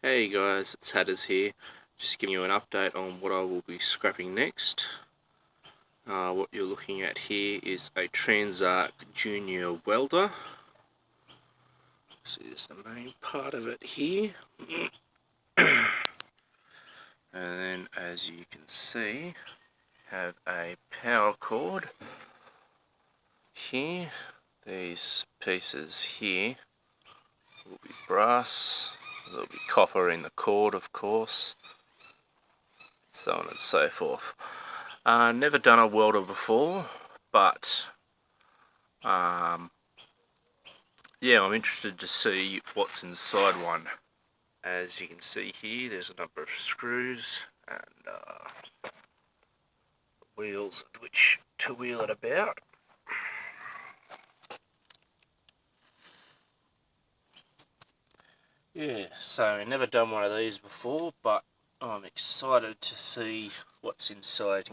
Hey guys, it's Hatters here, just giving you an update on what I will be scrapping next. What you're looking at here is a Transarc Junior welder. So this is the main part of it here. And then as you can see, have a power cord here. These pieces here will be brass, there'll be copper in the cord of course, so on and so forth. Never done a welder before, but yeah, I'm interested to see what's inside one. As you can see here, there's a number of screws and wheels at which to wheel it about. Yeah, so never done one of these before, but I'm excited to see what's inside.